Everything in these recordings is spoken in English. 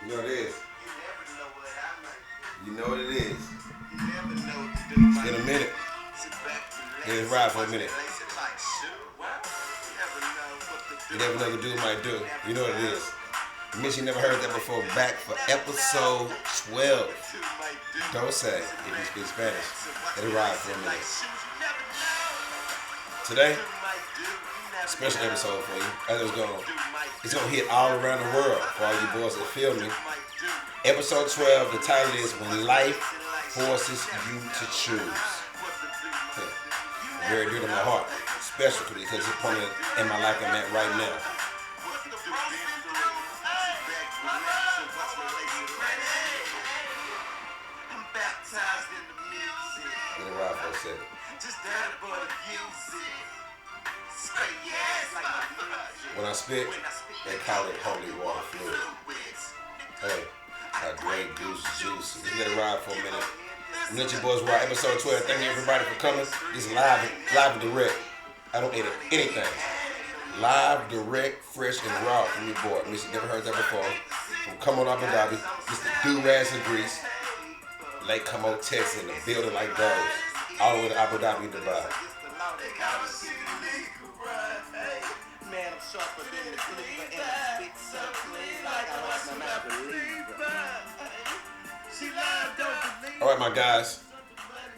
You know what it is. You know what it is. It's been a minute. Let it ride for a minute. You never know what the dude might do. You know what it is. I miss you never heard that before. Back for episode 12. Don't say if you speak Spanish. Let it ride for a minute. Today, special episode for you. It's gonna hit all around the world for all you boys that feel me. Episode 12, the title is When Life Forces You to Choose. Very dear to my heart, special to me because it's a point in my life I'm at right now. Let it ride for a second. When I spit, they call it holy water fluid. Hey, a great goose juice. Just let it ride for a minute. I'm let you boys ride episode 12. Thank you everybody for coming. This is live and direct. I don't edit anything. Live, direct, fresh, and raw from your boy. Miss you never heard that before. From Come On Abu Dhabi, Mr. Do-Rags and Grease. Lake Como, Texas, in the building like those. All the way to Abu Dhabi, Dubai. All right, my guys.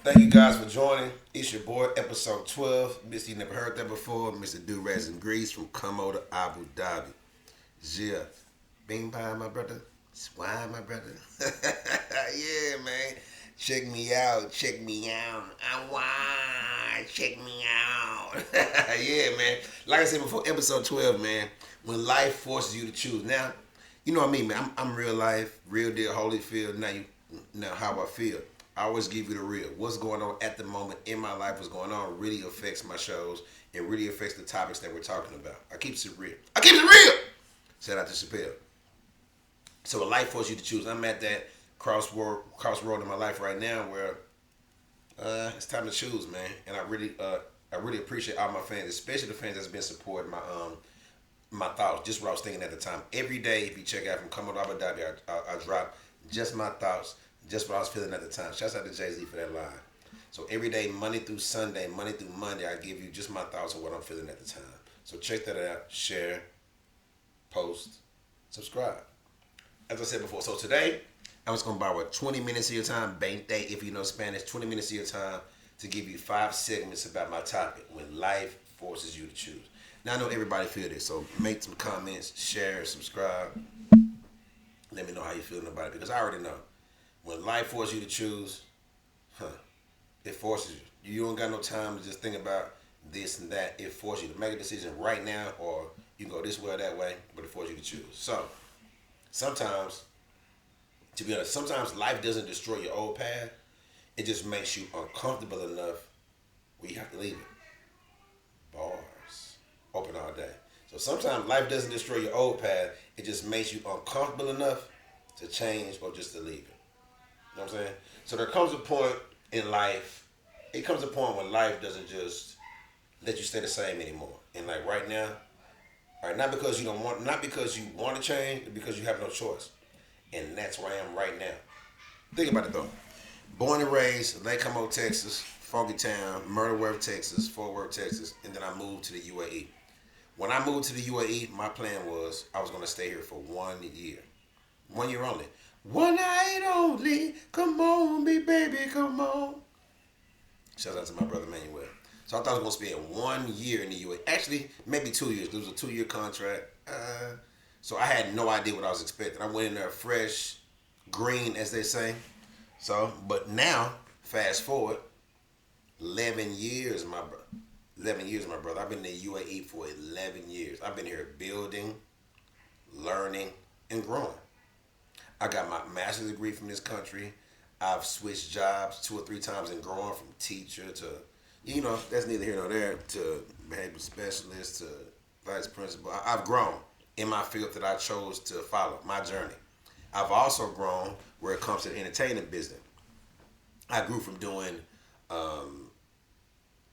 Thank you guys for joining. It's your boy, episode 12. Mr. You never heard that before. Mr. Do-Rags and Grease from Como to Abu Dhabi. Yeah. Bing bang, my brother. Swine, my brother. Yeah, man. Check me out. Check me out. I want. Check me out. Yeah, man. Like I said before, episode 12, man. When life forces you to choose. Now, you know what I mean, man. I'm real life, real deal, Holyfield. Now how I feel. I always give you the real. What's going on at the moment in my life, what's going on really affects my shows and really affects the topics that we're talking about. I keep it real. I keep it real. Shout out to Chappelle. So when life forces you to choose, I'm at that crossroad in my life right now where it's time to choose, man. And I really appreciate all my fans, especially the fans that's been supporting my thoughts, just what I was thinking at the time. Every day, if you check out from Come On Abu Dhabi, I drop just my thoughts, just what I was feeling at the time. Shouts out to Jay-Z for that line. So every day, Monday through Sunday, Monday through Monday, I give you just my thoughts of what I'm feeling at the time. So check that out, share, post, subscribe. As I said before, so today, I'm just going to borrow 20 minutes of your time, 20, if you know Spanish, 20 minutes of your time to give you 5 segments about my topic, when life forces you to choose. Now, I know everybody feel this, so make some comments, share, subscribe. Let me know how you feeling about it, because I already know. When life forces you to choose, it forces you. You don't got no time to just think about this and that. It forces you to make a decision right now, or you can go this way or that way, but it forces you to choose. So, sometimes, to be honest, sometimes life doesn't destroy your old path. It just makes you uncomfortable enough where you have to leave it. Bars. Open all day. So sometimes life doesn't destroy your old path. It just makes you uncomfortable enough to change or just to leave it. You know what I'm saying? So there comes a point in life, it comes a point when life doesn't just let you stay the same anymore. And like right now, all right, not because you want to change, but because you have no choice. And that's where I am right now. Think about it though. Born and raised, Lake Como, Texas, Funky Town, Myrtleworth, Texas, Fort Worth, Texas, and then I moved to the UAE. When I moved to the UAE, my plan was I was going to stay here for 1 year. 1 year only. One night only. Come on, baby, come on. Shout out to my brother Manuel. So I thought I was going to spend 1 year in the UAE. Actually, maybe 2 years. It was a 2-year contract. So I had no idea what I was expecting. I went in there fresh, green, as they say. So, but now, fast forward, 11 years, my brother. 11 years, my brother. I've been in the UAE for 11 years. I've been here building, learning, and growing. I got my master's degree from this country. I've switched jobs 2 or 3 times and growing from teacher to, that's neither here nor there, to behavior specialist to vice principal. I've grown in my field that I chose to follow, my journey. I've also grown where it comes to the entertainment business. I grew from doing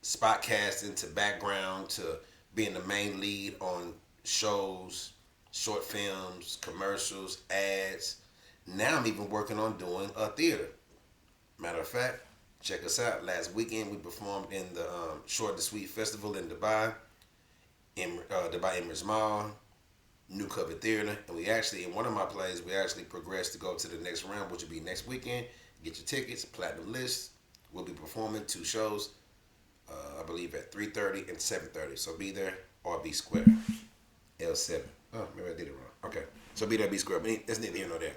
spot casting to background to being the main lead on shows, short films, commercials, ads, Now I'm even working on doing a theater. Matter of fact, check us out. Last weekend we performed in the Short to Sweet Festival in Dubai, in Dubai Emirates Mall, New Cover Theater, and we actually, in one of my plays, we actually progressed to go to the next round, which will be next weekend. Get your tickets, platinum list. We'll be performing 2 shows, I believe at 3:30 and 7:30. So be there or be square. L7. Oh, maybe I did it wrong. Okay. So be there, be square. But that's neither here nor there.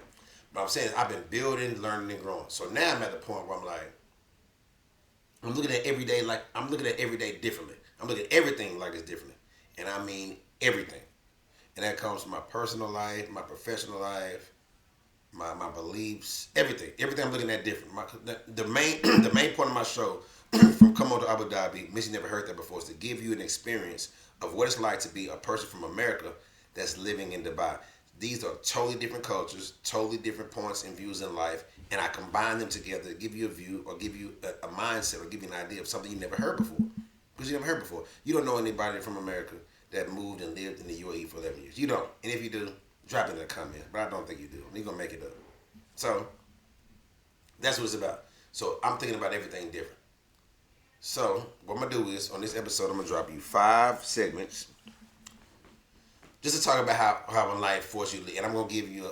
But I'm saying I've been building, learning, and growing. So now I'm at the point where I'm like, I'm looking at every day like I'm looking at every day differently. I'm looking at everything like it's differently. And I mean everything. And that comes from my personal life, my professional life, my beliefs, everything. Everything I'm looking at different. The main the main point of my show from Come On to Abu Dhabi, Miss You Never Heard That Before, is to give you an experience of what it's like to be a person from America that's living in Dubai. These are totally different cultures, totally different points and views in life, and I combine them together to give you a view or give you a mindset or give you an idea of something you never heard before. Because you never heard before. You don't know anybody from America that moved and lived in the UAE for 11 years. You don't. And if you do, drop it in the comments. But I don't think you do. You're going to make it up. So, that's what it's about. So, I'm thinking about everything different. So, what I'm going to do is, on this episode, I'm going to drop you 5 segments just to talk about how in life forces you to live. And I'm going to give you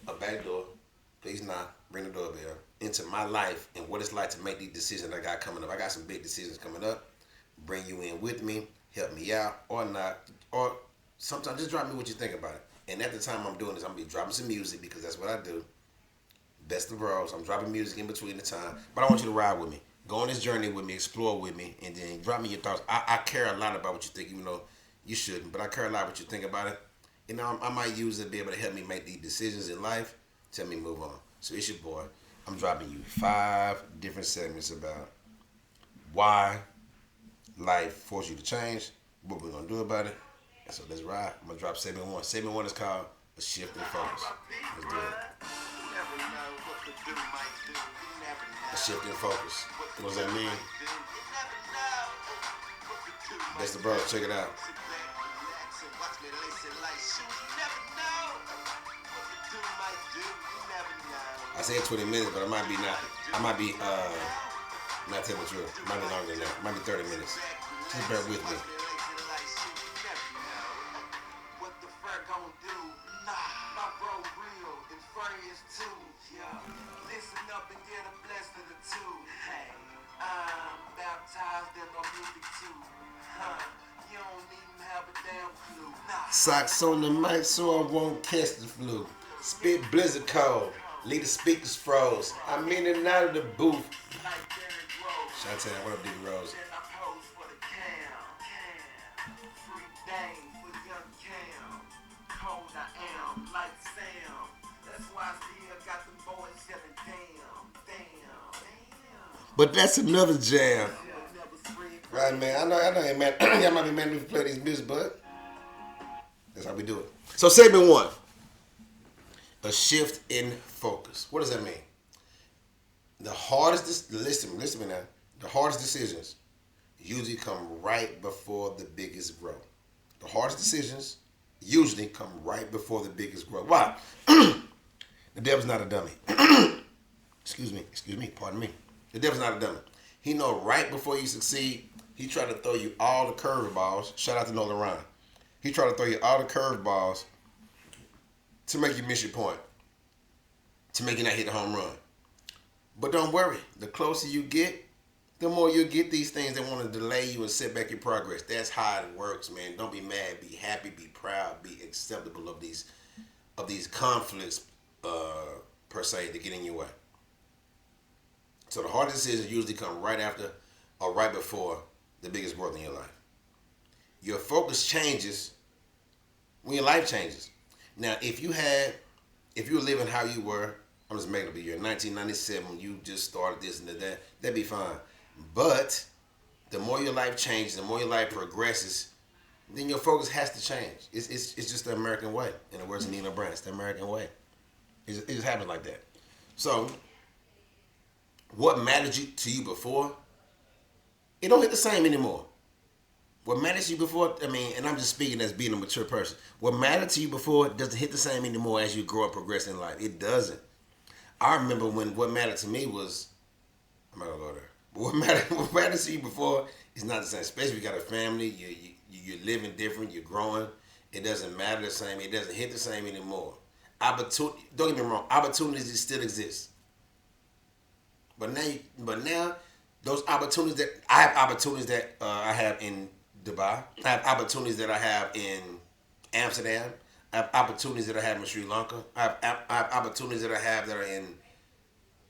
a back door. Please not bring the doorbell into my life and what it's like to make these decisions I got coming up. I got some big decisions coming up. Bring you in with me, help me out, or not. Or sometimes just drop me what you think about it. And at the time I'm doing this, I'm going to be dropping some music because that's what I do. Best of worlds. I'm dropping music in between the time. But I want you to ride with me. Go on this journey with me, explore with me, and then drop me your thoughts. I care a lot about what you think, even though you shouldn't. But I care a lot what you think about it. You know, I might use it to be able to help me make these decisions in life. Tell me move on. So it's your boy. I'm dropping you 5 different segments about why life forced you to change, what we're going to do about it. And so let's ride. I'm going to drop segment 1. Segment 1 is called A Shift in Focus. Let's do it. A shift in focus. What does that mean? That's the bro. Check it out. I said 20 minutes, but I might be not telling the truth. It might be longer than that. It might be 30 minutes. Just bear with me. Socks on the mic so I won't catch the flu. Spit blizzard cold. Leave the speakers froze. I'm in and out of the booth. Shantae, what up, D Rose? But that's another jam. Right, man. I know, man. Y'all might be mad at me for playing these music, but that's how we do it. So, segment 1. A shift in focus. What does that mean? The hardest, listen to me now. The hardest decisions usually come right before the biggest growth. The hardest decisions usually come right before the biggest growth. Why? The devil's not a dummy. Excuse me, pardon me. The devil's not a dummy. He know right before you succeed, he try to throw you all the curveballs. Shout out to Nolan Ryan. He try to throw you all the curveballs to make you miss your point, to make you not hit the home run. But don't worry. The closer you get, the more you'll get these things that want to delay you and set back your progress. That's how it works, man. Don't be mad. Be happy. Be proud. Be acceptable of these conflicts, per se, to get in your way. So the hardest decisions usually come right after or right before the biggest growth in your life. Your focus changes when your life changes. Now, if you were living how you were, I'm just making up a year, 1997, when you just started this and that, that'd be fine. But the more your life changes, the more your life progresses, then your focus has to change. It's just the American way. In the words of Neva Brand, it's the American way. It just happens like that. So, what mattered to you before, it don't hit the same anymore. What mattered to you before, and I'm just speaking as being a mature person. What mattered to you before doesn't hit the same anymore as you grow and progress in life. It doesn't. I remember when what mattered to me was, I'm not gonna go there. But what mattered to you before is not the same. Especially if you got a family, you're living different, you're growing. It doesn't matter the same. It doesn't hit the same anymore. Don't get me wrong. Opportunities still exist. But now, those opportunities that I have opportunities that I have in Dubai. I have opportunities that I have in Amsterdam. I have opportunities that I have in Sri Lanka. I have opportunities that I have that are in.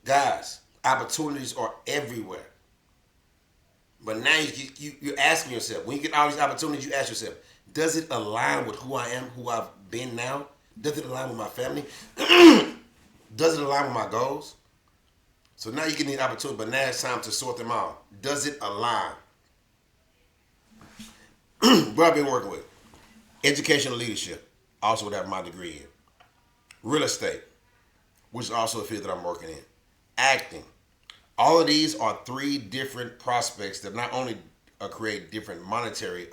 Guys, opportunities are everywhere. But now you're asking yourself, when you get all these opportunities, you ask yourself, does it align with who I am, who I've been now? Does it align with my family? Does it align with my goals? So now you get these opportunities, but now it's time to sort them out. Does it align? What I've been working with. Educational leadership, also what I have my degree in. Real estate, which is also a field that I'm working in. Acting. All of these are 3 different prospects that not only create different monetary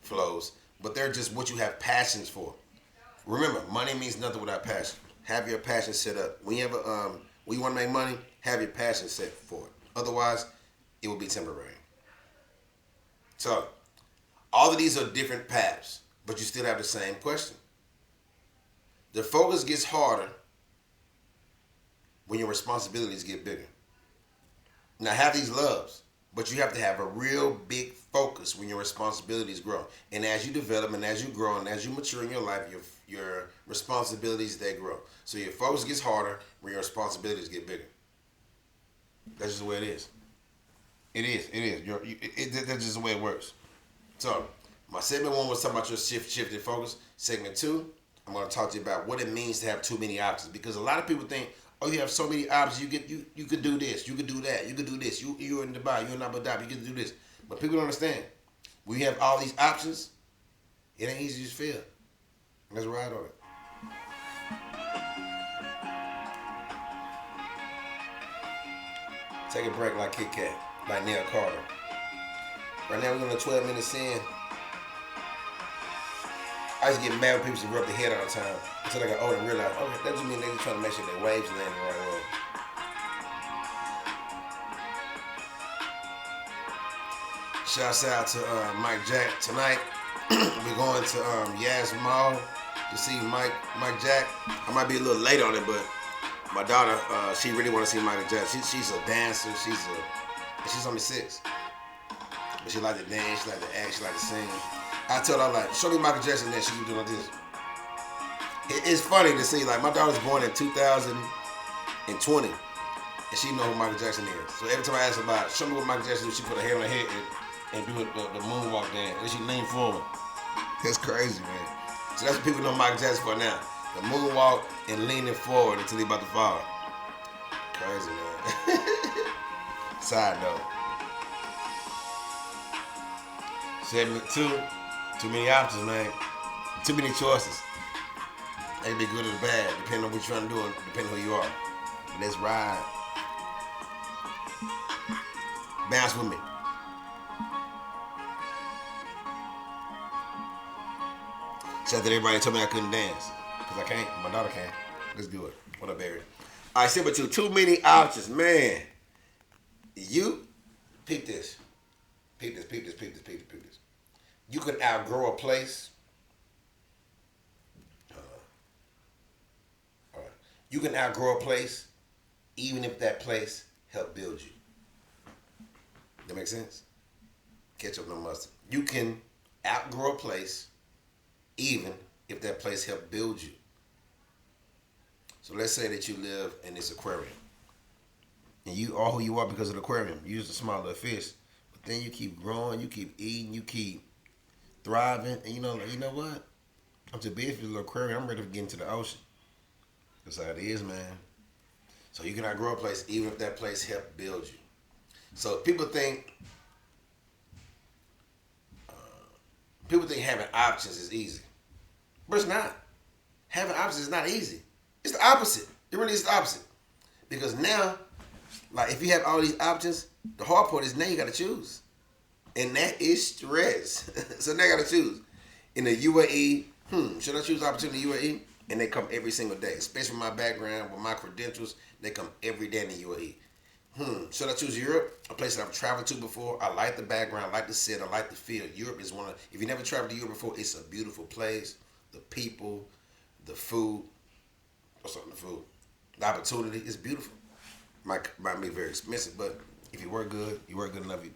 flows, but they're just what you have passions for. Remember, money means nothing without passion. Have your passion set up. When you want to make money, have your passion set for it. Otherwise, it will be temporary. So, all of these are different paths, but you still have the same question. The focus gets harder when your responsibilities get bigger. Now, have these loves, but you have to have a real big focus when your responsibilities grow. And as you develop and as you grow and as you mature in your life, your responsibilities, they grow. So your focus gets harder when your responsibilities get bigger. That's just the way it is. It is. That's just the way it works. So, my segment 1 was talking about your shifted focus. Segment 2, I'm going to talk to you about what it means to have too many options. Because a lot of people think, oh, you have so many options. You could do this. You could do that. You could do this. You're in Dubai. You're in Abu Dhabi. You can do this. But people don't understand. When you have all these options, it ain't easy to just feel. Let's ride on it. Take a break like Kit Kat, like Neil Carter. Right now we're on 12 minutes in. I used to get mad when people used to rub their head all the time until I got older and realized, okay, that just means they're trying to make sure their waves land the right way. Shouts out to Mike Jack tonight. We're going to Yas Mall to see Mike Jack. I might be a little late on it, but my daughter, she really want to see Michael Jackson. She's a dancer. She's only 6. But she like to dance, she like to act, she like to sing. I told her, like, show me Michael Jackson, then she can do like this. It's funny to see, like, my daughter's born in 2020, and she know who Michael Jackson is. So every time I ask her about, show me what Michael Jackson do, she put her head on her head and do the moonwalk dance, and she lean forward. That's crazy, man. So that's what people know Michael Jackson for now. The moonwalk and leaning forward until he about to fall. Crazy, man. Side note. Segment 2, too many options, man. Too many choices. They can be good or bad, depending on what you're trying to do and depending on who you are. Let's ride. Bounce with me. Shout out to everybody that told me I couldn't dance. Because I can't. My daughter can. Let's do it. What up, Barry? All right, segment 2, too many options. Man, you, peep this. Peep this. You can outgrow a place. All right. You can outgrow a place even if that place helped build you. That make sense? Ketchup, no mustard. You can outgrow a place even if that place helped build you. So let's say that you live in this aquarium. And you are who you are because of the aquarium. You used a small little fish. But then you keep growing, you keep eating, you keep thriving. And you know what? I'm too big for the little aquarium. I'm ready to get into the ocean. That's how it is, man. So you can outgrow a place even if that place helped build you. So people think having options is easy. But it's not. Having options is not easy. It's the opposite. It really is the opposite. Because now, like if you have all these options, the hard part is now you got to choose. And that is stress. So now you got to choose. In the UAE, should I choose opportunity in the UAE? And they come every single day. Especially my background, with my credentials, they come every day in the UAE. Should I choose Europe? A place that I've traveled to before. I like the background, I like the set, I like the feel. Europe is one of, if you never traveled to Europe before, it's a beautiful place. The people, the food, what's up with the food? The opportunity is beautiful. Might be very expensive, but if you work good, you work good enough, you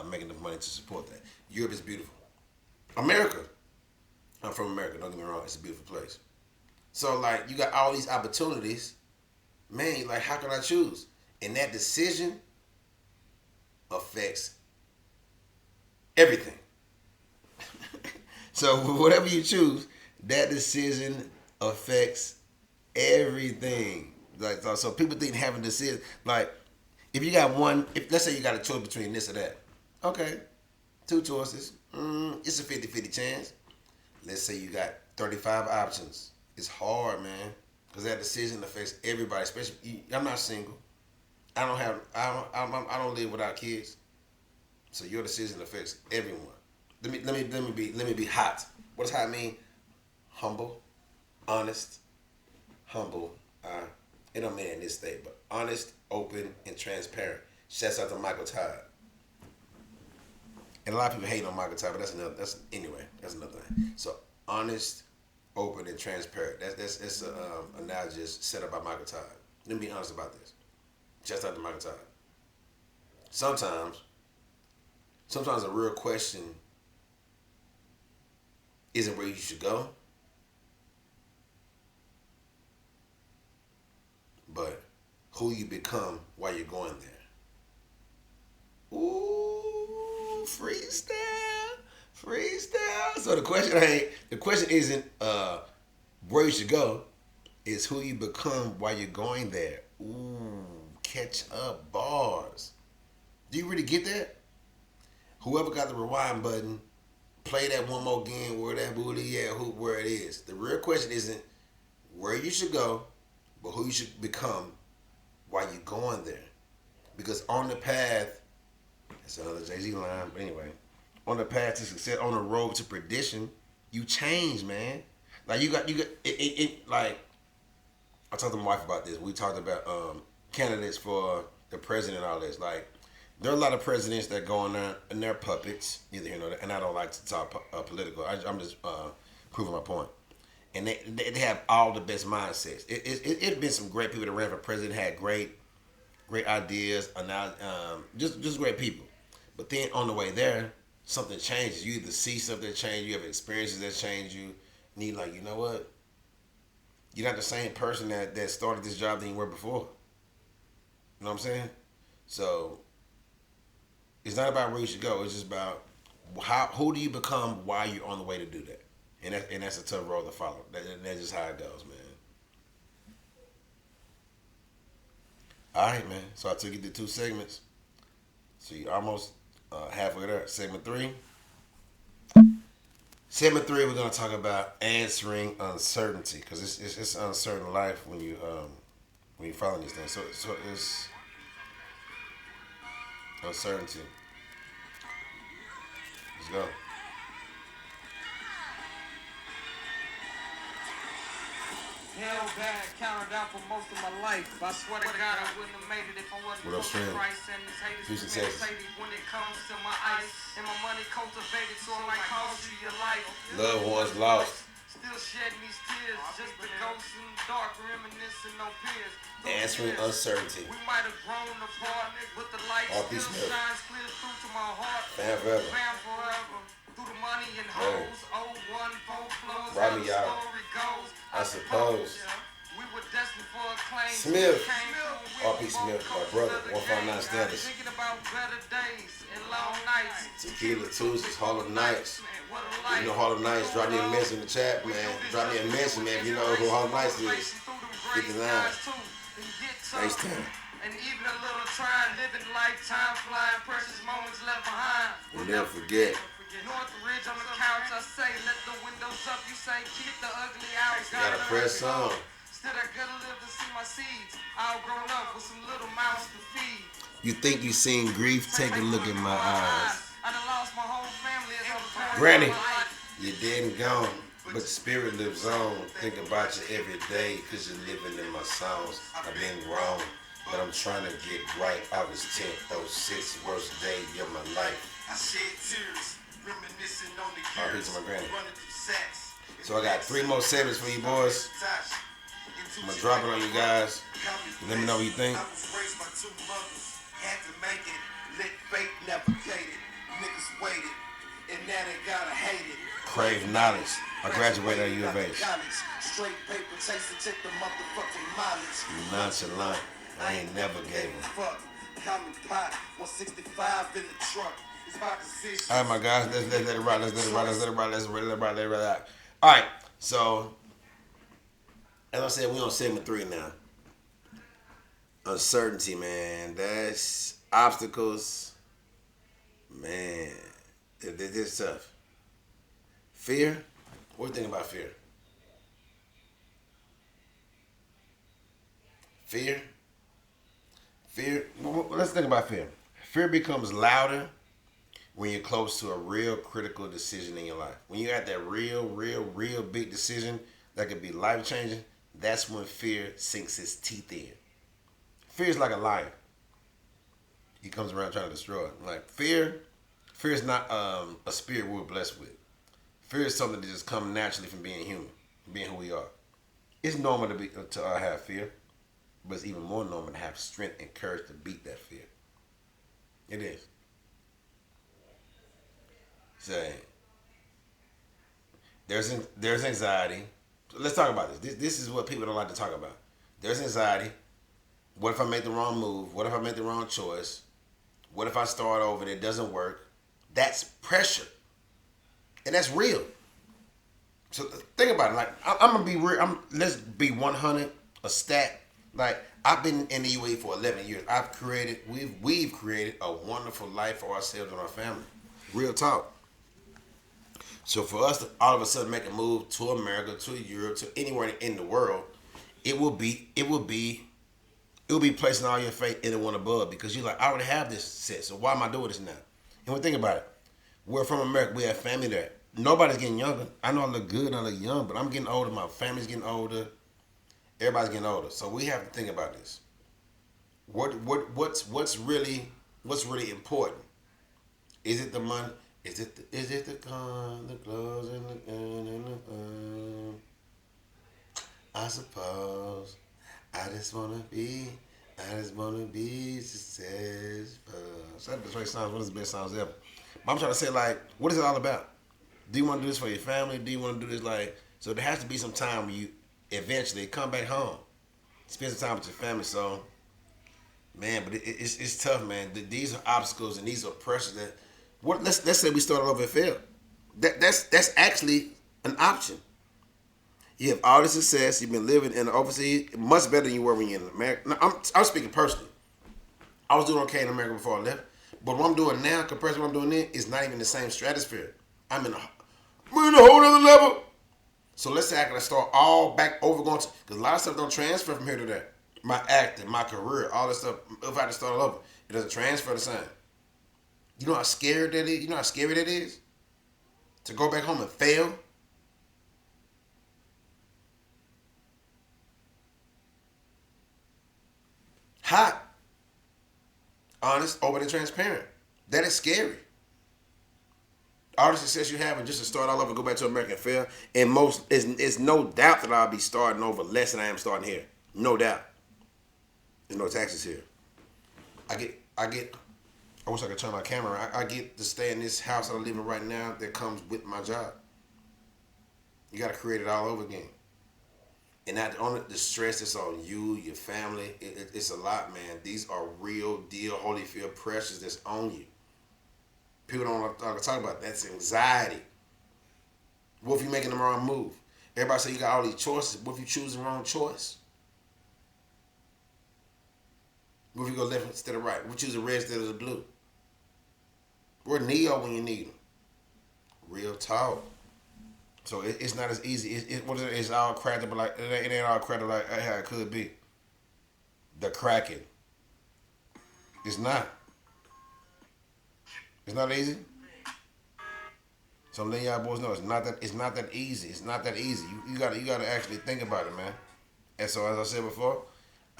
make enough money to support that. Europe is beautiful. America, I'm from America, don't get me wrong, it's a beautiful place. So, like, you got all these opportunities, man, like, how can I choose? And that decision affects everything. So, whatever you choose, that decision affects everything. Like, so people think having decision, like, if you got one, if let's say you got a choice between this or that, okay, two choices, it's a 50-50 chance. Let's say you got 35 options. It's hard, man, because that decision affects everybody. Especially, I'm not single. I don't live without kids. So your decision affects everyone. Let me be hot. What does hot mean? Humble, honest, humble. It don't mean in this state, but honest, open, and transparent. Shouts out to Michael Todd. And a lot of people hate on Michael Todd, but that's another thing. So honest, open, and transparent. That's an analogy set up by Michael Todd. Let me be honest about this. Just out to Michael Todd. Sometimes a real question isn't where you should go, but who you become while you're going there. Ooh, freestyle. So the question isn't where you should go, it's who you become while you're going there. Ooh, catch up bars. Do you really get that? Whoever got the rewind button, play that one more again, where that booty at, where it is. The real question isn't where you should go, but who you should become while you're going there. Because on the path, that's another Jay-Z line, but anyway, on the path to success, on the road to perdition, you change, man. Like you got it like, I talked to my wife about this. We talked about candidates for the president and all this. Like, there are a lot of presidents that go on there and they're puppets, either here or there, and I don't like to talk political. I'm just proving my point. And they have all the best mindsets. It's been some great people that ran for president, had great ideas, and now just great people. But then on the way there, something changes. You either see something that changes, you have experiences that change you, and you're like, you know what? You're not the same person that started this job than you were before. You know what I'm saying? So it's not about where you should go. It's just about who do you become while you're on the way to do that. And that's a tough road to follow. That's just how it goes, man. All right, man. So I took you to 2 segments. So you're almost halfway there. Segment 3. Segment 3, we're gonna talk about answering uncertainty, because it's an uncertain life when you following these things. So it's uncertainty. Let's go. Held back, counted out for most of my life. I swear to God, I wouldn't have made it if I wasn't What up, for Stream? Christ and his haters. Houston, Texas. When it comes to my ice and my money cultivated, so I might cost you your life. Loved ones lost. Still shedding these tears, just the ghosts in the dark, reminiscing on peers. Answering uncertainty. We might have grown apart, but the light still shines clear through to my heart. Fam forever. Fam forever. Through the money and hoes, 014 flows, Robbie, how the y'all. story goes. I suppose. We were destined for acclaim. Smith. R.P. Smith, my brother. 159 status. Thinking about better days and long nights. Tequila Tuesdays, Harlem Nights. You know Harlem Nights. Drop me a message in the chat, man. Drop me a message, man, if you know who Harlem Nights is. 59. FaceTime. And even a little trying, living lifetime, flying precious moments left behind. We'll never forget. North Ridge on the couch, I say, let the windows up. You say, keep the ugly out. Gotta press on. Still, I gotta live to see my seeds. All grown up with some little mouths to feed. You think you seen grief? Take a look in my eyes. I done lost my whole family as I'm Granny, you dead and gone. but the spirit lives on. Think about you every day, cause you're living in my songs. I've been wrong, but I'm trying to get right. August 10th, 06, worst day of my life. I shed tears, reminiscing on the years. Peace to my granny. So I got 3 more segments for you boys. I'm gonna drop it on you guys. Let me know what you think. I was raised by 2 mothers, had to make it. Lit fake, never dated. Niggas waited, and now they gotta hate it. Crave knowledge. I graduated at U of H. Straight paper chase to check the motherfucking mileage. Nonchalant. I ain't never gave a fuck. Common pot, 165 in the trunk. All right, my guys, let's let it ride. Let's let it ride. All right, so as I said, we on segment 3 now. Uncertainty, man. That's obstacles. Man, it's tough. Fear. What do you think about fear? Fear. Well, let's think about fear. Fear becomes louder when you're close to a real critical decision in your life. When you got that real big decision that could be life changing, that's when fear sinks its teeth in. Fear is like a lion. He comes around trying to destroy it. Like fear is not a spirit we're blessed with. Fear is something that just comes naturally from being human, being who we are. It's normal to have fear, but it's even more normal to have strength and courage to beat that fear. It is. Say, there's anxiety. So let's talk about this. This is what people don't like to talk about. There's anxiety. What if I make the wrong move? What if I make the wrong choice? What if I start over and it doesn't work? That's pressure. And that's real. So think about it. Like, I'm going to be real. Let's be 100, a stat. Like, I've been in the UAE for 11 years. We've created a wonderful life for ourselves and our family. Real talk. So for us to all of a sudden make a move to America, to Europe, to anywhere in the world, it will be placing all your faith in the one above, because you're like, I already have this set, so why am I doing this now? And when think about it, we're from America, we have family there. Nobody's getting younger. I know I look good and I look young, but I'm getting older, my family's getting older, everybody's getting older. So we have to think about this. What's really important? Is it the money? Is it the car, the clothes, and the gun, and the I suppose I just wanna be successful. So that's the sounds. One of the best songs ever. But I'm trying to say, like, what is it all about? Do you want to do this for your family? Do you want to do this like? So there has to be some time where you eventually come back home, spend some time with your family. So, man, but it's tough, man. These are obstacles and these are pressures that. Let's say we started over and failed. That's actually an option. You have all the success. You've been living in the overseas much better than you were when you're in America. Now, I'm speaking personally. I was doing okay in America before I left, but what I'm doing now compared to what I'm doing then is not even the same stratosphere. We're in a whole other level. So let's say I can start all back over going to, because a lot of stuff don't transfer from here to there. My acting, my career, all this stuff. If I had to start all over, it doesn't transfer the same. You know how scary that is? You know how scary that is? To go back home and fail? Hot. Honest, open, and transparent. That is scary. All the success you have and just to start all over, go back to America and fail. And it's no doubt that I'll be starting over less than I am starting here. No doubt. There's no taxes here. I wish I could turn my camera on. I get to stay in this house that I live in right now that comes with my job. You got to create it all over again. And not only the stress that's on you, your family, it's a lot, man. These are real deal Holyfield pressures that's on you. People don't talk about that. That's anxiety. What if you're making the wrong move? Everybody say you got all these choices. What if you choose the wrong choice? What if you go left instead of right? What if you choose the red instead of the blue? We're Neo when you need them. Real talk. So it's not as easy. It's all cracked up like it ain't all cracked up like how it could be. The cracking. It's not. It's not easy. So I'm letting y'all boys know it's not that easy. It's not that easy. You gotta actually think about it, man. And so as I said before,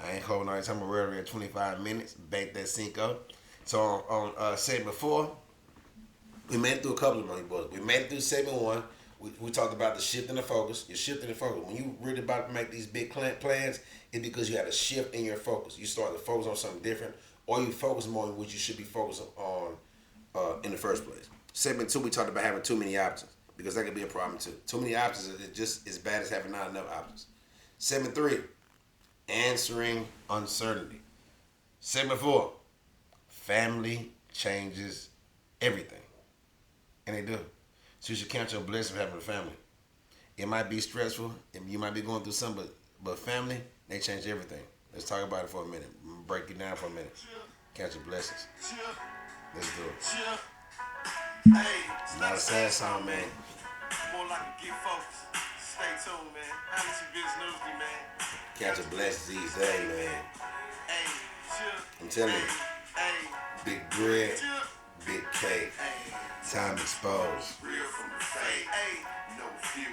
I ain't holding all the time. We're already at 25 minutes. Bank that Cinco. So on segment 4, we made it through a couple of money boys. We made it through segment 1. We talked about the shift in the focus. You're shifting the focus. When you really about to make these big plans, it's because you had a shift in your focus. You start to focus on something different, or you focus more on what you should be focusing on in the first place. Segment 2, we talked about having too many options, because that could be a problem too. Too many options is just as bad as having not enough options. Segment 3, answering uncertainty. Segment 4, family changes everything. And they do. So you should count your blessings for having a family. It might be stressful, and you might be going through something, but family, they change everything. Let's talk about it for a minute. Break it down for a minute. Count your blessings. Let's do it. It's not a sad song, man. More like a get focused. Stay tuned, man. How much you bitch Newsly, man? Count your blessings these days, man. I'm telling you. Big bread, big cake. Time exposed. Real from the fake. No few.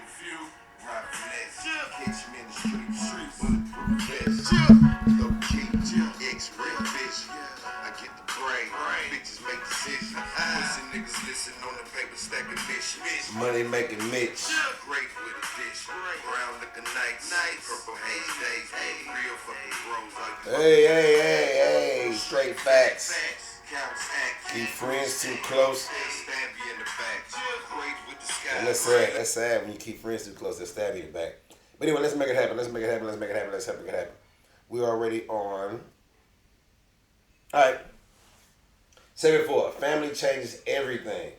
Ride finesse. Catch him in the street. Bulletproof vest. Low key. X-ray bitch. I get the brain. Bitches make decisions. Pussy niggas listen on the paper stacking bitch. Money making Mitch. Great with a dish. Brown looking nice. Purple haze days. Real fucking bros. Hey. Straight facts. Keep friends too close. And that's sad. That's sad when you keep friends too close. They stab you in the back. But anyway, let's make it happen. Let's make it happen. We're already on. Alright. Segment 4. Family changes everything.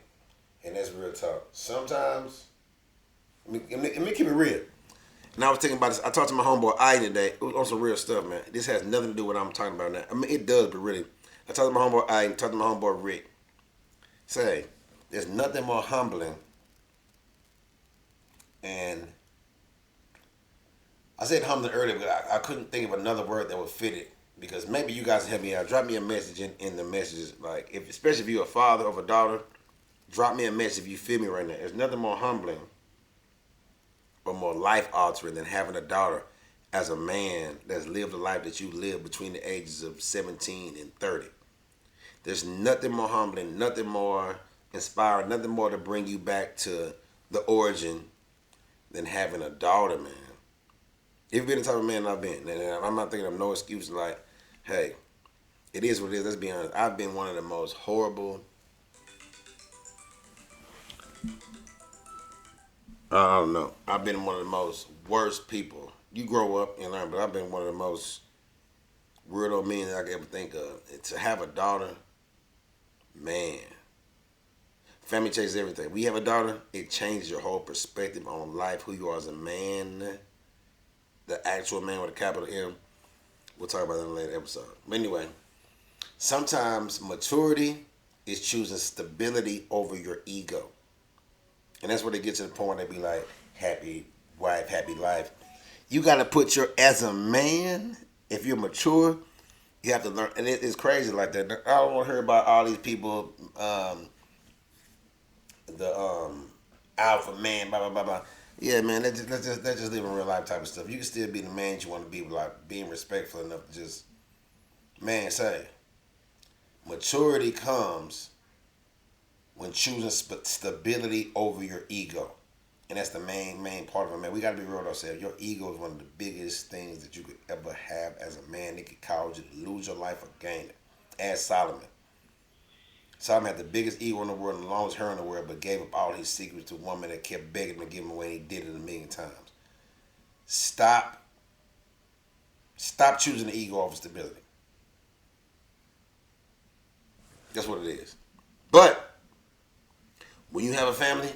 And that's real talk. Sometimes, let me keep it real. And I was thinking about this. I talked to my homeboy Ive today. It was on some real stuff, man. This has nothing to do with what I'm talking about now. I mean, it does, but really. I talked to my homeboy Ive, talked to my homeboy Rick. Say, there's nothing more humbling. And I said humbling earlier, but I couldn't think of another word that would fit it. Because maybe you guys can help me out. Drop me a message in the messages. Like, especially if you're a father of a daughter, drop me a message if you feel me right now. There's nothing more humbling or more life altering than having a daughter as a man that's lived the life that you lived between the ages of 17 and 30. There's nothing more humbling, nothing more inspiring, nothing more to bring you back to the origin than having a daughter, man. If you've been the type of man I've been, and I'm not thinking of no excuse like, hey, it is what it is. Let's be honest. I've been one of the most horrible, I don't know. I've been one of the most worst people. You grow up and learn, but I've been one of the most weirdo men that I could ever think of. And to have a daughter, man, family changes everything. We have a daughter, it changes your whole perspective on life, who you are as a man, the actual man with a capital M. We'll talk about that in a later episode. But anyway, sometimes maturity is choosing stability over your ego. And that's where they get to the point where they be like, happy wife, happy life. You got to put as a man, if you're mature, you have to learn. And it's crazy like that. I don't want to hear about all these people, the alpha man, blah, blah, blah, blah. Yeah, man, let's just live in real life type of stuff. You can still be the man you want to be, like being respectful enough to just, man, say, maturity comes when choosing stability over your ego. And that's the main part of it, man. We got to be real with ourselves. Your ego is one of the biggest things that you could ever have as a man. It could cause you to lose your life or gain it. Ask Solomon. Solomon had the biggest ego in the world and the longest hair in the world, but gave up all his secrets to a woman that kept begging him to give him away, and he did it 1,000,000 times. Stop choosing the ego over stability. That's what it is. But when you have a family,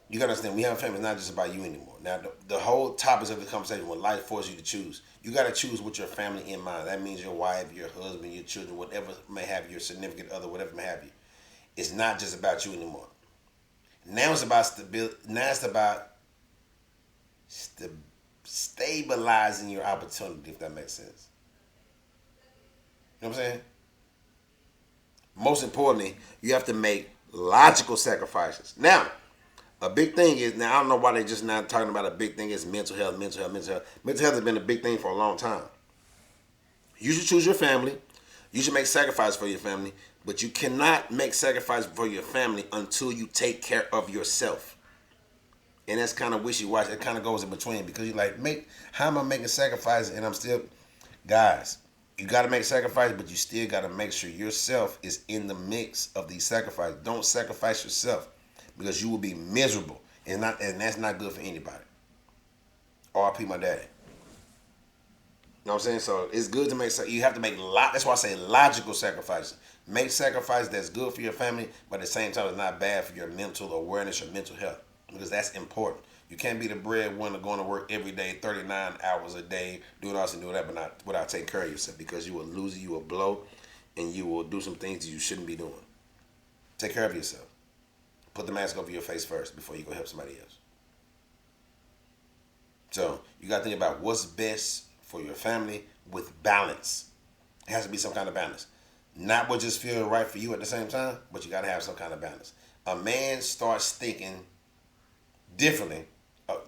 you gotta understand, when you have a family, it's not just about you anymore. Now, the whole topic of the conversation, when life forces you to choose, you gotta choose with your family in mind. That means your wife, your husband, your children, whatever may have your significant other, whatever may have you. It's not just about you anymore. Now it's about stability. Now it's about stabilizing your opportunity, if that makes sense. You know what I'm saying? Most importantly, you have to make logical sacrifices. Now, a big thing is, now I don't know why they just not talking about a big thing is mental health, mental health, mental health. Mental health has been a big thing for a long time. You should choose your family. You should make sacrifices for your family, but you cannot make sacrifices for your family until you take care of yourself. And that's kind of wishy-washy. It kind of goes in between because you're like, how am I making sacrifices and I'm still, guys, you got to make sacrifices, but you still got to make sure yourself is in the mix of these sacrifices. Don't sacrifice yourself because you will be miserable, and that's not good for anybody. R.I.P. my daddy. You know what I'm saying? So it's good to you have to make that's why I say logical sacrifices. Make sacrifices that's good for your family, but at the same time it's not bad for your mental awareness or mental health, because that's important. You can't be the breadwinner going to work every day, 39 hours a day, doing all this and doing that, but not without taking care of yourself, because you will lose it, you will blow, and you will do some things that you shouldn't be doing. Take care of yourself. Put the mask over your face first before you go help somebody else. So you got to think about what's best for your family with balance. It has to be some kind of balance. Not what just feels right for you at the same time, but you got to have some kind of balance. A man starts thinking differently.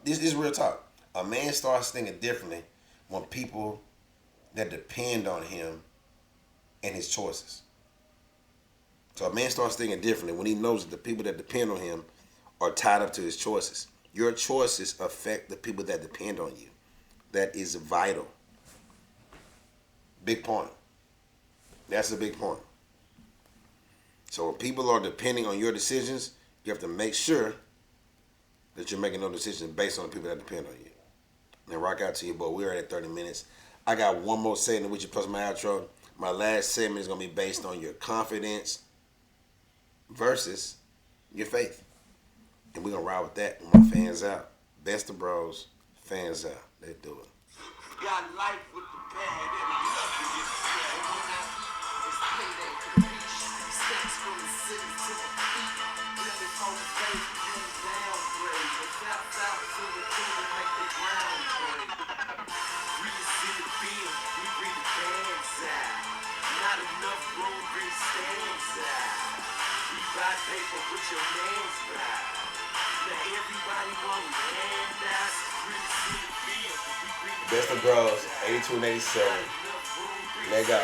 This is real talk. A man starts thinking differently when people that depend on him and his choices. So a man starts thinking differently when he knows that the people that depend on him are tied up to his choices. Your choices affect the people that depend on you. That is vital. Big point. That's a big point. So when people are depending on your decisions, you have to make sure that you're making no decisions based on the people that depend on you. Now rock out to you, boy. We're at 30 minutes. I got one more segment with you plus my outro. My last segment is going to be based on your confidence versus your faith. And we're going to ride with that when my fans out. Best of bros, fans out. Let's do it. Got life with the bad and love to get sad. It's payday for the beach. Steps from the city to the feet. Let me phone the face and downgrade. The shouts out to the team that make the ground break. We just see the field, we bring the bands out. Not enough room, bring stands out. We buy paper with your names back. Now everybody want handouts. We just see the field. Best of bros, 82 and 87. Let go.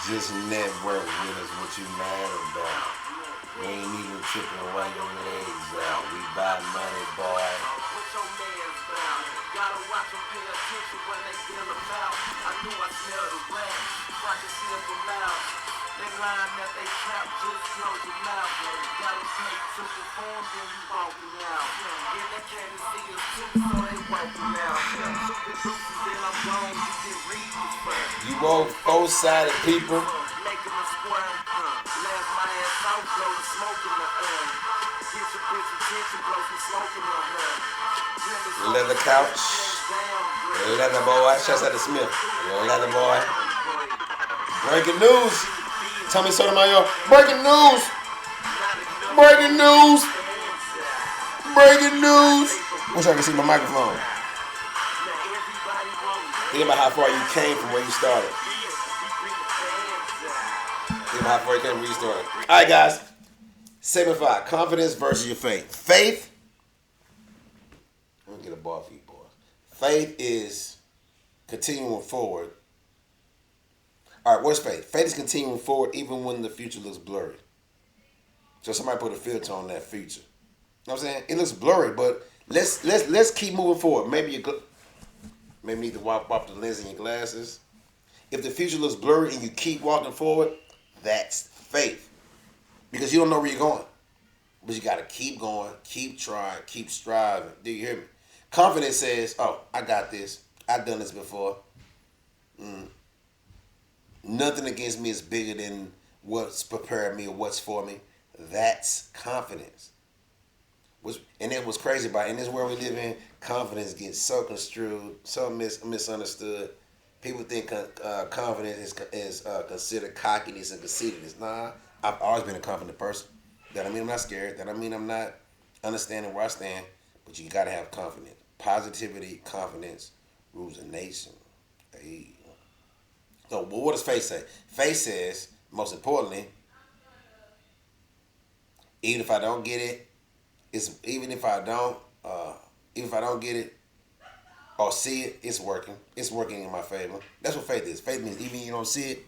Just network with us, what you mad about? We ain't even tripping while your legs out. We buy money, boy. Gotta watch them pay attention when they deal them out. I knew I smelled the rat, so I can sniff them out. They line that they trap, just close your mouth. Gotta take to perform, then you walking out. And they can't see us too, so they walking out. Super deuces, then I'm gone, you can read me first. You want four-sided people? Making a square, last my ass out, blow the smoke in the air. Get your bitch attention, blow some smoke in her hair. Leather couch, leather boy. Shouts out to Smith. Leather boy. Breaking news. Tommy Sotomayor. Breaking news. Breaking news. Breaking news. Wish I could see my microphone. Think about how far you came from where you started. Think about how far you came from where you started. All right, guys. 7-5. Confidence versus your faith. Faith. I'm going to get a ball for you, boys. Faith is continuing forward. All right, what's faith? Faith is continuing forward even when the future looks blurry. So somebody put a filter on that future. You know what I'm saying? It looks blurry, but let's keep moving forward. Maybe you need to wipe off the lens in your glasses. If the future looks blurry and you keep walking forward, that's faith. Because you don't know where you're going. But you got to keep going, keep trying, keep striving. Do you hear me? Confidence says, oh, I got this. I've done this before. Nothing against me is bigger than what's prepared me or what's for me. That's confidence. And it was crazy about it. In this world we live in, confidence gets so construed, so misunderstood. People think confidence is considered cockiness and conceitedness. Nah, I've always been a confident person. That I mean I'm not scared. That I mean I'm not understanding where I stand, but you gotta have confidence. Positivity, confidence rules a nation. Hey. So, what does faith say? Faith says, most importantly, even if I don't get it, it's even if I don't, even if I don't get it or see it, it's working. It's working in my favor. That's what faith is. Faith means even if you don't see it,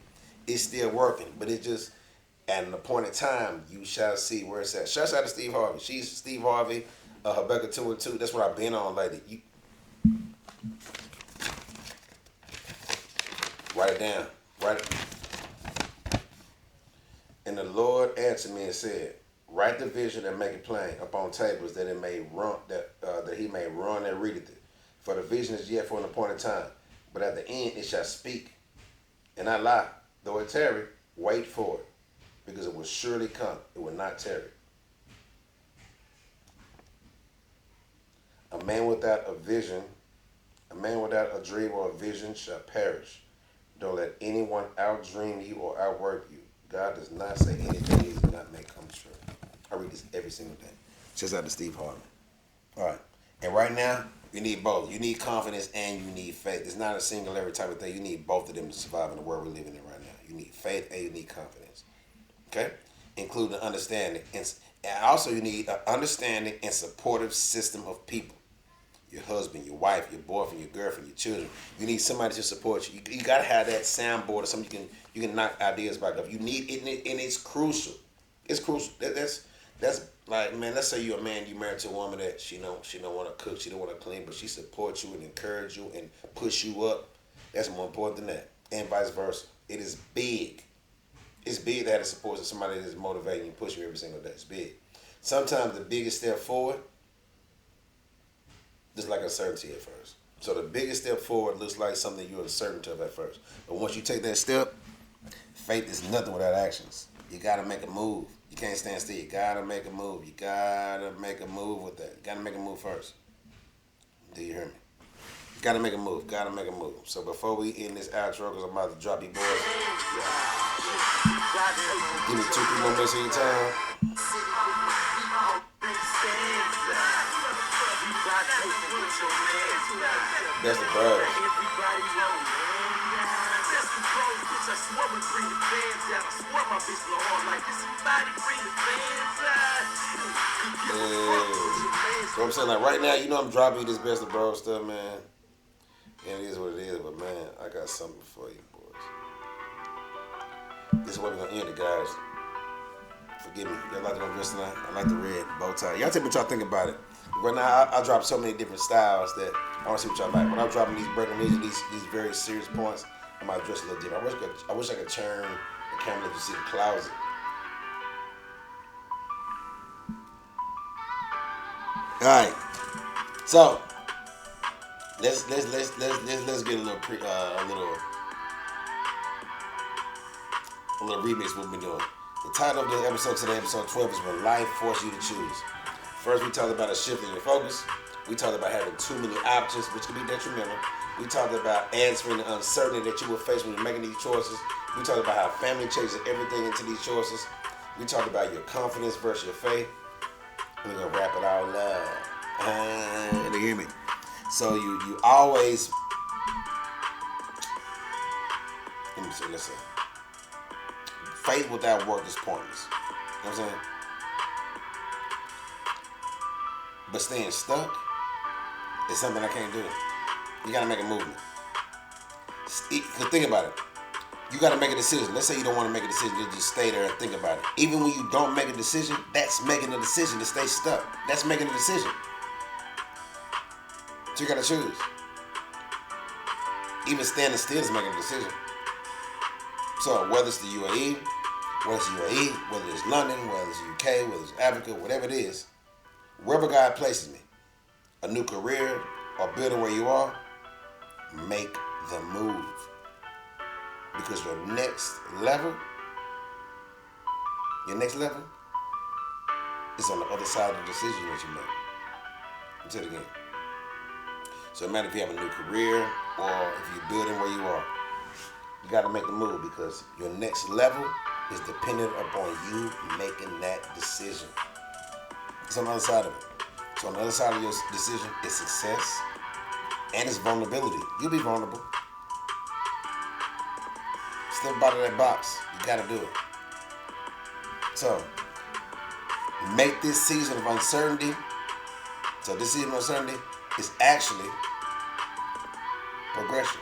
it's still working. But it's just at an appointed time you shall see where it's at. Shouts out to Steve Harvey. She's Steve Harvey, Habakkuk 2 and 2. That's what I've been on lately. You write it down. Write it. And the Lord answered me and said, write the vision and make it plain upon tables that it may run that he may run and readeth it. For the vision is yet for an appointed time, but at the end it shall speak and not lie. Though it tarry, wait for it, because it will surely come. It will not tarry. A man without a vision, a man without a dream or a vision shall perish. Don't let anyone outdream you or outwork you. God does not say anything he does not make come true. I read this every single day. Just out to Steve Harvey. All right. And right now, you need both. You need confidence and you need faith. It's not a singularity type of thing. You need both of them to survive in the world we're living in right now. You need faith and you need confidence. Okay? Including understanding. And also you need an understanding and supportive system of people. Your husband, your wife, your boyfriend, your girlfriend, your children. You need somebody to support you. You got to have that soundboard or something you can knock ideas back up. You need it, and it's crucial. It's crucial. That's like, man, let's say you're a man, you married to a woman that she don't want to cook, she don't want to clean, but she supports you and encourages you and push you up. That's more important than that. And vice versa. It is big. It's big to have the support of somebody that is motivating you, pushing you every single day. It's big. Sometimes the biggest step forward looks like uncertainty at first. So the biggest step forward looks like something you're uncertain of at first. But once you take that step, faith is nothing without actions. You got to make a move. You can't stand still. You got to make a move. You got to make a move with that. You got to make a move first. Do you hear me? You got to make a move. Got to make a move. So before we end this outro, because I'm about to drop you boys, give me 2-3 more minutes of your time. That's the bro. So I'm saying, like, right now, you know I'm dropping you this best of bro stuff, man. And it is what it is, but man, I got something for you, boys. This is where we're gonna end it, guys. Forgive me. Y'all like the dress tonight? I like the red bow tie. Y'all tell me what y'all think about it. Right now, I drop so many different styles that I want to see what y'all like. When I'm dropping these breaking news, these very serious points, I might dress a little different. I wish I could turn the camera to see the closet. All right. So let's get a little remix of what we've been doing. The title of the episode today, episode 12, is When Life Forces You to Choose. First, we talked about a shift in your focus. We talked about having too many options, which can be detrimental. We talked about answering the uncertainty that you will face when you're making these choices. We talked about how family changes everything into these choices. We talked about your confidence versus your faith. We're going to wrap it all up. You hear me? So you always... Let me see, listen. Faith without work is pointless. You know what I'm saying? But staying stuck is something I can't do. You gotta make a movement. Cause think about it. You gotta make a decision. Let's say you don't want to make a decision, you just stay there and think about it. Even when you don't make a decision, that's making a decision to stay stuck. That's making a decision. So you gotta choose. Even standing still is making a decision. So whether it's the UAE, whether it's London, whether it's UK, whether it's Africa, whatever it is, wherever God places me, a new career or building where you are, make the move. Because your next level is on the other side of the decision that you make. I'll say it again. So no matter if you have a new career or if you're building where you are, you got to make the move because your next level is dependent upon you making that decision. It's on the other side of it. So on the other side of your decision is success and it's vulnerability. You'll be vulnerable. Step out of that box. You gotta do it. So make this season of uncertainty. So this season of uncertainty is actually progression.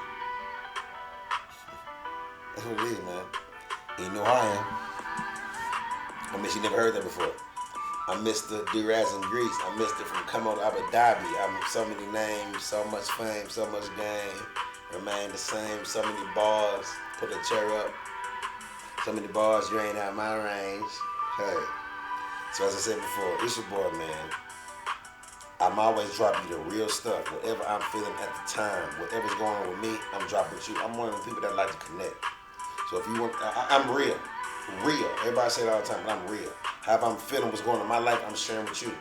That's what it is, man. And you know who I am. I mean, you never heard that before. I'm Mr. Do-Raz and Grease. I'm Mr. from Come On Abu Dhabi. I'm so many names, so much fame, so much game. Remain the same, so many bars. Put a chair up. So many bars, you ain't out my range. Hey. So as I said before, it's your boy, man. I'm always dropping you the real stuff. Whatever I'm feeling at the time, whatever's going on with me, I'm dropping with you. I'm one of the people that like to connect. So if you want, I'm real. Real. Everybody say it all the time, but I'm real. However I'm feeling, what's going on in my life, I'm sharing with you.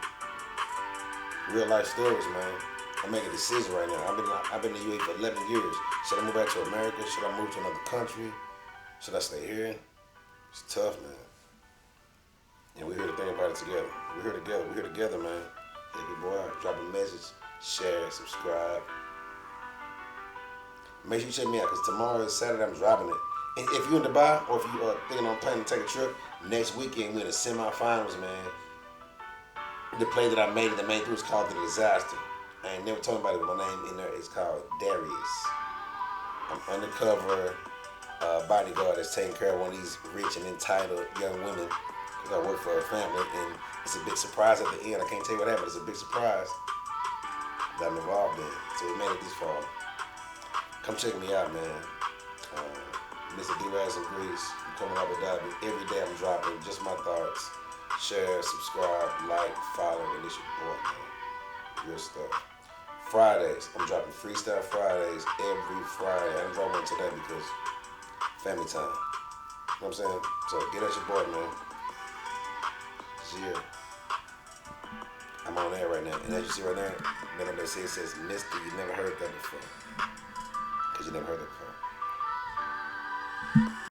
Real life stories, man. I'm making a decision right now. I've been in the UAE for 11 years. Should I move back to America? Should I move to another country? Should I stay here? It's tough, man. And we're here to think about it together. We're here together. We're here together, man. Hit your boy out. Drop a message. Share. Subscribe. Make sure you check me out because tomorrow is Saturday. I'm dropping it. And if you're in Dubai or if you are thinking on planning to take a trip, next weekend we're in the semifinals, man. The play that I made through is called The Disaster. I ain't never told anybody, but my name in there is called Darius. I'm undercover bodyguard that's taking care of one of these rich and entitled young women because I work for a family, and it's a big surprise at the end. I can't tell you what happened. It's a big surprise that I'm involved in. So we made it this far. Come check me out, man. Mr. Do-Raz and Grease. I'm coming up with Abu Dhabi. Every day I'm dropping just my thoughts. Share, subscribe, like, follow, and it's your boy, man. Real stuff. Fridays, I'm dropping Freestyle Fridays every Friday. I didn't drop one today because family time. You know what I'm saying? So get at your boy, man. Yeah. I'm on air right now. And as you see right now, then up there it says, Mr. You never heard that before. Because you never heard that before.